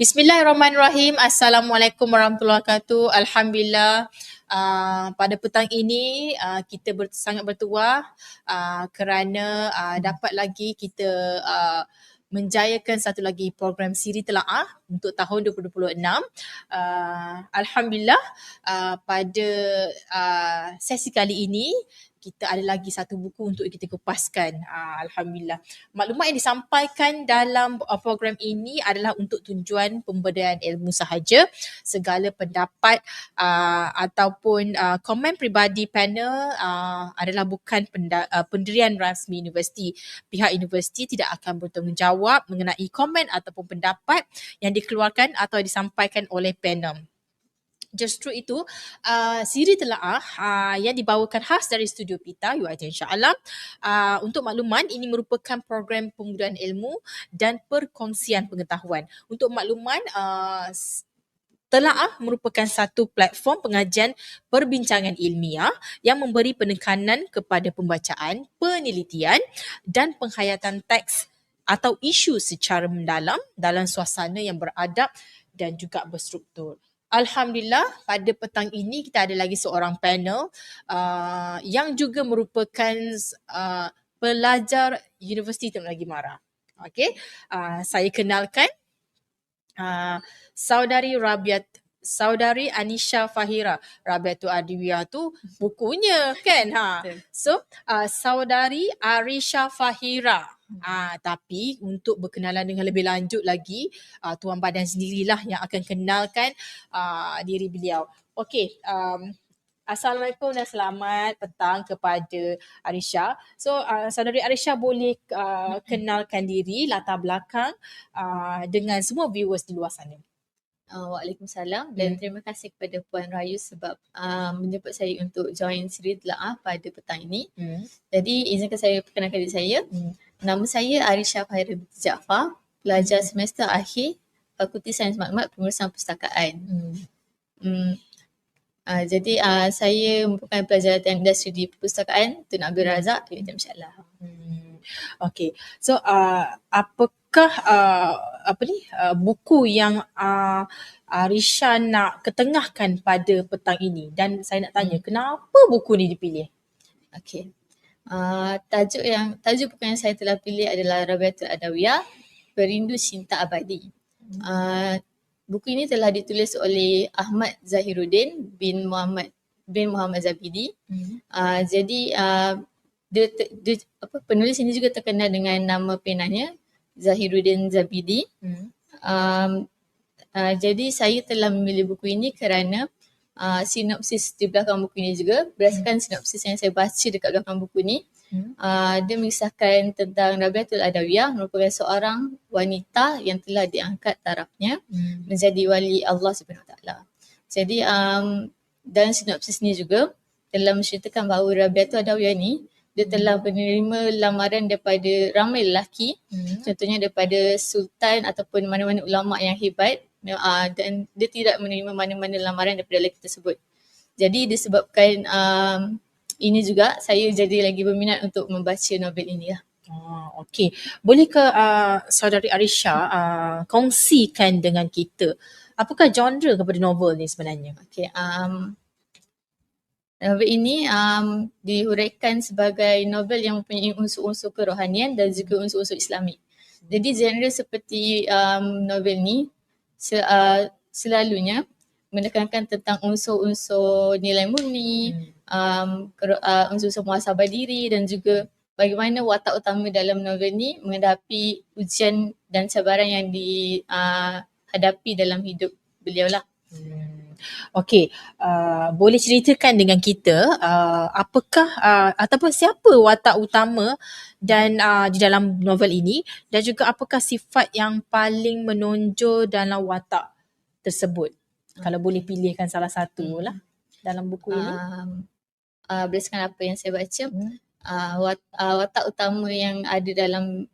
Bismillahirrahmanirrahim. Assalamualaikum warahmatullahi wabarakatuh. Alhamdulillah, pada petang ini kita sangat bertuah kerana dapat lagi kita menjayakan satu lagi program Siri Telaah untuk tahun 2026. Alhamdulillah, pada sesi kali ini kita ada lagi satu buku untuk kita kupaskan. Alhamdulillah. Maklumat yang disampaikan dalam program ini adalah untuk tujuan pemberdayaan ilmu sahaja. Segala pendapat ataupun komen peribadi panel adalah bukan pendirian rasmi universiti. Pihak universiti tidak akan bertanggungjawab mengenai komen ataupun pendapat yang dikeluarkan atau disampaikan oleh panel. Justru itu, Siri Telaah yang dibawakan khas dari Studio Pita, UiTM Shah Alam. Untuk makluman, ini merupakan program pembudayaan ilmu dan perkongsian pengetahuan. Untuk makluman, Telaah merupakan satu platform pengajian perbincangan ilmiah yang memberi penekanan kepada pembacaan, penelitian dan penghayatan teks atau isu secara mendalam dalam suasana yang beradab dan juga berstruktur. Alhamdulillah, pada petang ini kita ada lagi seorang panel yang juga merupakan pelajar Universiti Tun Negeri Mara. Okey, saya kenalkan Saudari Anisha Fahira. Rabiatul Adawiyah tu bukunya kan. So, Saudari Arisha Fahira. Tapi untuk berkenalan dengan lebih lanjut lagi, Tuan Badan sendirilah yang akan kenalkan diri beliau. Okey, Assalamualaikum dan selamat petang kepada Arisha. So, Saudari Arisha boleh kenalkan diri, latar belakang dengan semua viewers di luar sana. Waalaikumsalam dan terima kasih kepada Puan Rayu sebab menjemput saya untuk join Siri Telaah pada petang ini. Jadi izinkan saya perkenalkan diri saya. Nama saya Arisha Fahira binti Jaafar, pelajar semester akhir Fakulti Sains Maklumat Pengurusan Perpustakaan. Jadi saya merupakan pelajar industri di perpustakaan Tun Abdul Razak UiTM Shah Alam. Okey. So apakah buku yang Arisha nak ketengahkan pada petang ini, dan saya nak tanya kenapa buku ni dipilih? Okey. Tajuk buku yang saya telah pilih adalah Rabiatul Adawiyah, Perindu Cinta Abadi. Buku ini telah ditulis oleh Ahmad Zahiruddin bin Muhammad Zabidi. Jadi penulis ini juga terkenal dengan nama penanya Zahiruddin Zabidi. Jadi saya telah memilih buku ini kerana sinopsis di belakang buku ini juga berdasarkan sinopsis yang saya baca dekat belakang buku ini. Dia mengisahkan tentang Rabiatul Adawiyah, merupakan seorang wanita yang telah diangkat tarafnya menjadi wali Allah Subhanahu Wa Taala. Jadi dalam sinopsis ni juga telah menceritakan bahawa Rabiatul Adawiyah ni dia telah menerima lamaran daripada ramai lelaki, contohnya daripada sultan ataupun mana-mana ulama yang hebat, dan dia tidak menerima mana-mana lamaran daripada lelaki tersebut. Jadi disebabkan ini juga saya jadi lagi berminat untuk membaca novel ini lah. Okey. Boleh ke Saudari Arisha kongsikan dengan kita apakah genre kepada novel ni sebenarnya? Okey. Novel ini dihuraikan sebagai novel yang mempunyai unsur-unsur kerohanian dan juga unsur-unsur Islamik. Jadi genre seperti novel ni selalunya menekankan tentang unsur-unsur nilai murni, unsur-unsur muhasabah diri dan juga bagaimana watak utama dalam novel ni menghadapi ujian dan cabaran yang dihadapi dalam hidup beliau lah. Okey, boleh ceritakan dengan kita apakah ataupun siapa watak utama dan di dalam novel ini, dan juga apakah sifat yang paling menonjol dalam watak tersebut? Kalau boleh pilihkan salah satu lah dalam buku ini. Berdasarkan apa yang saya baca, watak utama yang ada dalam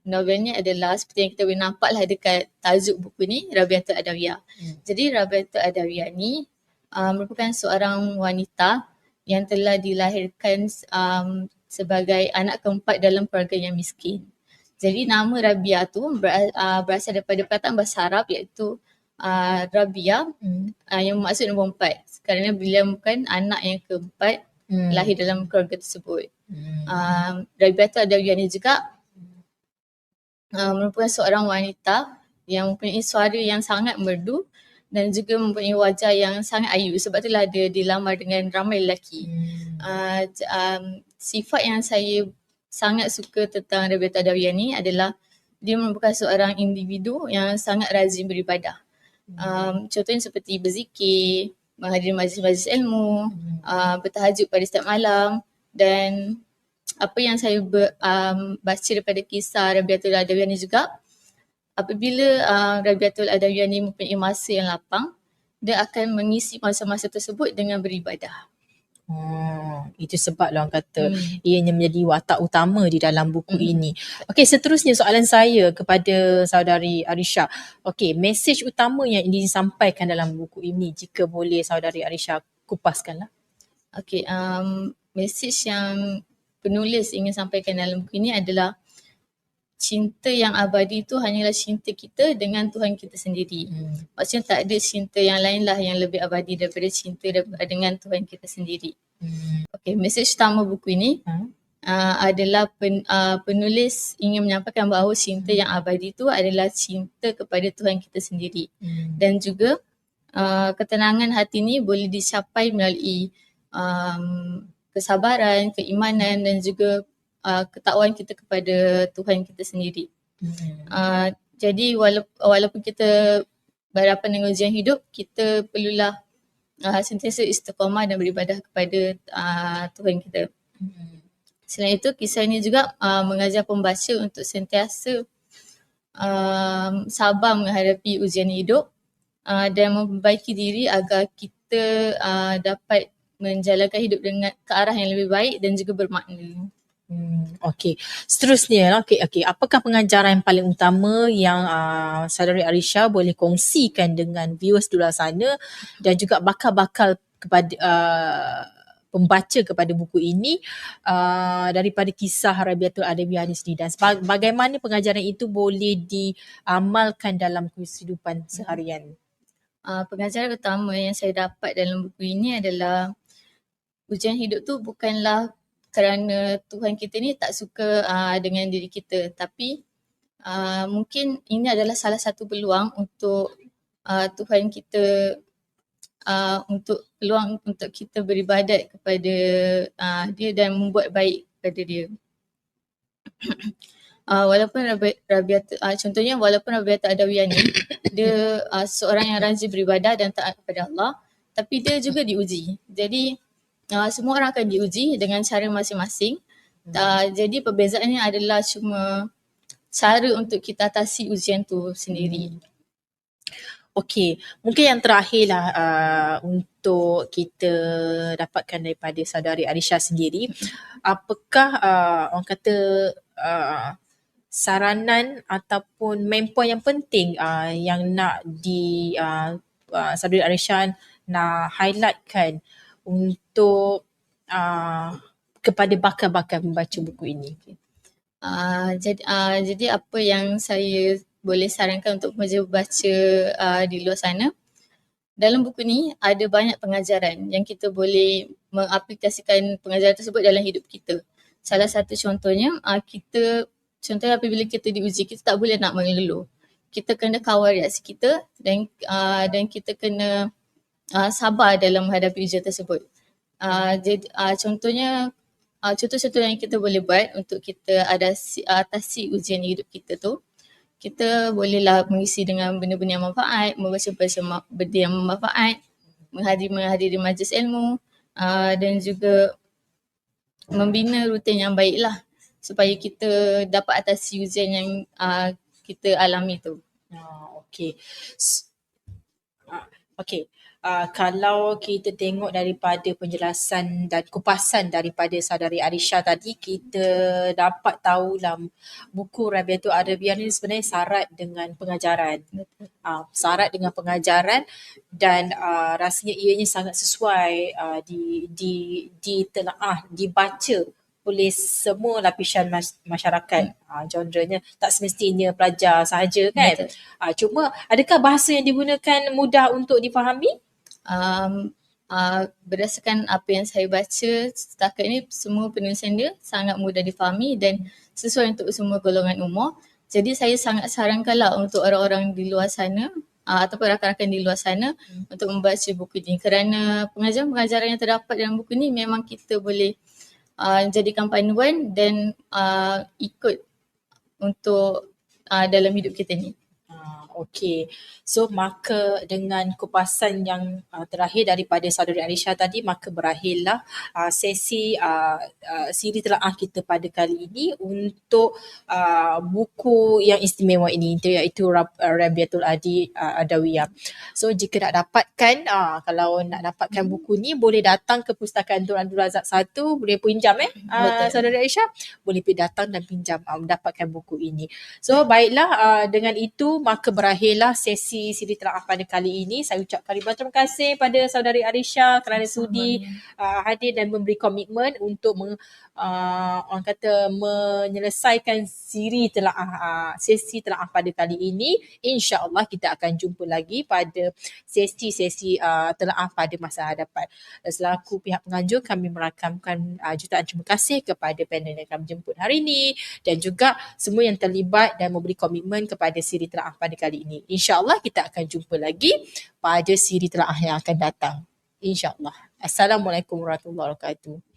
novel ni adalah seperti yang kita boleh nampak lah dekat tajuk buku ni, Rabiatul Adawiyah. Jadi Rabiatul Adawiyah ni merupakan seorang wanita yang telah dilahirkan sebagai anak keempat dalam keluarga yang miskin. Jadi nama Rabia tu berasal daripada perkataan bahasa Arab iaitu Rabia yang bermaksud nombor 4 kerana beliau bukan anak yang keempat lahir dalam keluarga tersebut. Rabiatul Adawiyah ni juga merupakan seorang wanita yang mempunyai suara yang sangat merdu dan juga mempunyai wajah yang sangat ayu, sebab itulah dia dilamar dengan ramai lelaki. Sifat yang saya sangat suka tentang Rabiatul Adawiyah ni adalah dia merupakan seorang individu yang sangat rajin beribadah. Contohnya seperti berzikir, menghadiri majlis-majlis ilmu, bertahajud pada setiap malam, dan apa yang saya baca daripada kisah Rabiatul Adawiyah ni juga, apabila Rabiatul Adawiyah ni mempunyai masa yang lapang, dia akan mengisi masa-masa tersebut dengan beribadah. Itu sebablah orang kata ianya menjadi watak utama di dalam buku ini. Okey, seterusnya soalan saya kepada saudari Arisha. Okey, mesej utama yang ingin disampaikan dalam buku ini, jika boleh saudari Arisha kupaskanlah. Okey, mesej yang penulis ingin sampaikan dalam buku ini adalah cinta yang abadi itu hanyalah cinta kita dengan Tuhan kita sendiri. Maksudnya tak ada cinta yang lain lah yang lebih abadi daripada cinta dengan Tuhan kita sendiri. Okey, mesej utama buku ini adalah penulis ingin menyampaikan bahawa cinta yang abadi itu adalah cinta kepada Tuhan kita sendiri. Dan juga ketenangan hati ini boleh dicapai melalui kesabaran, keimanan dan juga ketakwaan kita kepada Tuhan kita sendiri. Jadi walaupun kita berhadapan dengan ujian hidup, kita perlulah sentiasa istiqamah dan beribadah kepada Tuhan kita. Selain itu, kisah ini juga mengajar pembaca untuk sentiasa sabar menghadapi ujian hidup dan memperbaiki diri agar kita dapat menjalankan hidup dengan ke arah yang lebih baik dan juga bermakna. Okey, seterusnya okey, apakah pengajaran yang paling utama yang saudari Arisha boleh kongsikan dengan viewers di luar sana dan juga bakal kepada pembaca kepada buku ini daripada kisah Rabiatul Adawiyah ini sendiri, dan bagaimana pengajaran itu boleh diamalkan dalam kehidupan seharian? Pengajaran utama yang saya dapat dalam buku ini adalah ujian hidup tu bukanlah kerana Tuhan kita ni tak suka dengan diri kita, tapi mungkin ini adalah salah satu peluang untuk Tuhan kita untuk peluang untuk kita beribadat kepada dia dan membuat baik kepada dia. Walaupun contohnya walaupun Rabiatul Adawiyah ni dia seorang yang rajin beribadah dan taat kepada Allah, tapi dia juga diuji. Jadi semua orang akan diuji dengan cara masing-masing. Jadi perbezaannya adalah cuma cara untuk kita atasi ujian tu sendiri. Okey, mungkin yang terakhirlah untuk kita dapatkan daripada saudari Arisha sendiri, apakah orang kata saranan ataupun main point yang penting yang nak saudari Arisha nak highlightkan untuk kepada bakal-bakal membaca buku ini? Jadi apa yang saya boleh sarankan untuk pembaca di luar sana, dalam buku ni ada banyak pengajaran yang kita boleh mengaplikasikan pengajaran tersebut dalam hidup kita. Salah satu contohnya, contohnya apabila kita diuji, kita tak boleh nak mengeluh. Kita kena kawal reaksi kita dan kita kena sabar dalam menghadapi ujian tersebut. Jadi contohnya contoh-contoh yang kita boleh buat untuk kita atasi ujian hidup kita tu, kita bolehlah mengisi dengan benda-benda yang manfaat, membaca benda yang bermanfaat, menghadiri majlis ilmu dan juga membina rutin yang baiklah supaya kita dapat atasi ujian yang kita alami tu. Okey. Okey. Kalau kita tengok daripada penjelasan dan kupasan daripada saudari Arisha tadi, kita dapat tahu dalam buku Rabiatul Adawiyah ni sebenarnya syarat dengan pengajaran. Syarat dengan pengajaran dan rasanya ianya sangat sesuai ditelaah, dibaca oleh semua lapisan masyarakat. Genrenya tak semestinya pelajar sahaja kan. Betul. Cuma adakah bahasa yang digunakan mudah untuk difahami? Berdasarkan apa yang saya baca setakat ni, semua penulisan dia sangat mudah difahami dan sesuai untuk semua golongan umur. Jadi saya sangat sarankanlah untuk orang-orang di luar sana ataupun rakan-rakan di luar sana untuk membaca buku ni, kerana pengajaran-pengajaran yang terdapat dalam buku ni memang kita boleh jadikan panduan dan ikut untuk dalam hidup kita ni. Okey. So maka dengan kupasan yang terakhir daripada saudari Alisha tadi, maka berakhirlah sesi siri telaah kita pada kali ini untuk buku yang istimewa ini, iaitu Rabiatul Adawiyah. So jika nak dapatkan, kalau nak dapatkan buku ni, boleh datang ke Pustakaan Tun Abdul Razak 1, boleh pinjam saudari Alisha, boleh pergi datang dan pinjam mendapatkan buku ini. So baiklah, dengan itu maka berakhirlah sesi siri telaah pada kali ini. Saya ucapkan ribuan terima kasih pada saudari Alisha kerana sudi hadir dan memberi komitmen untuk orang kata menyelesaikan siri telaah, sesi telaah pada kali ini. InsyaAllah kita akan jumpa lagi pada sesi-sesi telaah pada masa hadapan. Selaku pihak penganjur, kami merakamkan jutaan terima kasih kepada panel yang kami jemput hari ini dan juga semua yang terlibat dan memberi komitmen kepada siri telaah pada kali ini. InsyaAllah kita akan jumpa lagi pada siri telaah yang akan datang. InsyaAllah. Assalamualaikum warahmatullahi wabarakatuh.